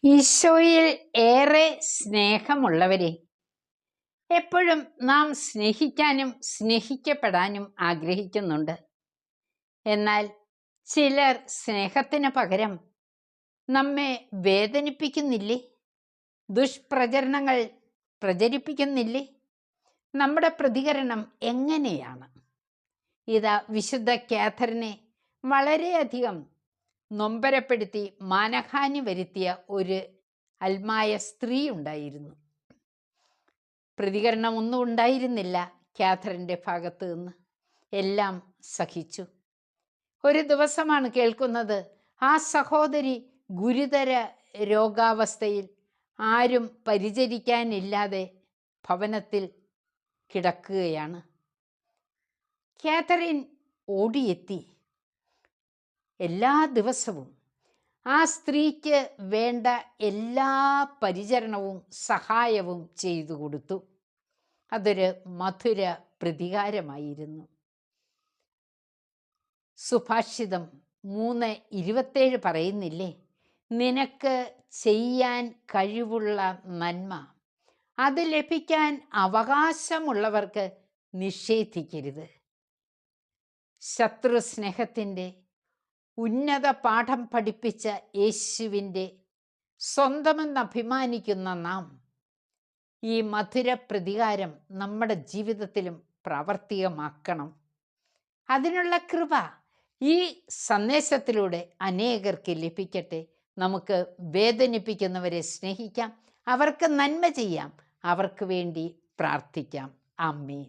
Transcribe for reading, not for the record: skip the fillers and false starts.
ഈശോയിൽ ഏറെ സ്നേഹമുള്ളവരെ, എപ്പോഴും നാം സ്നേഹിക്കാനും സ്നേഹിക്കപ്പെടാനും ആഗ്രഹിക്കുന്നുണ്ട്. എന്നാൽ ചിലർ സ്നേഹത്തിന് പകരം നമ്മെ വേദനിപ്പിക്കുന്നില്ലേ? ദുഷ്പ്രചരണങ്ങൾ പ്രചരിപ്പിക്കുന്നില്ലേ? നമ്മുടെ പ്രതികരണം എങ്ങനെയാണ്? ഇതാ വിശുദ്ധ കാഥറിനെ വളരെയധികം നൊമ്പരപ്പെടുത്തി മാനഹാനി വരുത്തിയ ഒരു അൽമായ സ്ത്രീ ഉണ്ടായിരുന്നു. പ്രതികരണം ഒന്നും ഉണ്ടായിരുന്നില്ല കാഥറിൻ്റെ ഭാഗത്ത് നിന്ന്. എല്ലാം സഹിച്ചു. ഒരു ദിവസമാണ് കേൾക്കുന്നത്, ആ സഹോദരി ഗുരുതര രോഗാവസ്ഥയിൽ ആരും പരിചരിക്കാനില്ലാതെ ഭവനത്തിൽ കിടക്കുകയാണ്. കാഥറിൻ ഓടിയെത്തി എല്ലാ ദിവസവും ആ സ്ത്രീക്ക് വേണ്ട എല്ലാ പരിചരണവും സഹായവും ചെയ്തു കൊടുത്തു. അതൊരു മധുര പ്രതികാരമായിരുന്നു. സുഭാഷിതം 3:27 പറയുന്നില്ലേ, നിനക്ക് ചെയ്യാൻ കഴിവുള്ള നന്മ അത് ലഭിക്കാൻ അവകാശമുള്ളവർക്ക് നിഷേധിക്കരുത്. ശത്രു സ്നേഹത്തിൻ്റെ ഉന്നത പാഠം പഠിപ്പിച്ച യേശുവിൻ്റെ സ്വന്തമെന്ന് അഭിമാനിക്കുന്ന നാം ഈ മധുര പ്രതികാരം നമ്മുടെ ജീവിതത്തിലും പ്രാവർത്തികമാക്കണം. അതിനുള്ള കൃപ ഈ സന്ദേശത്തിലൂടെ അനേകർക്ക് ലഭിക്കട്ടെ. നമുക്ക് വേദനിപ്പിക്കുന്നവരെ സ്നേഹിക്കാം, അവർക്ക് നന്മ ചെയ്യാം, അവർക്ക് വേണ്ടി പ്രാർത്ഥിക്കാം. ആമേൻ.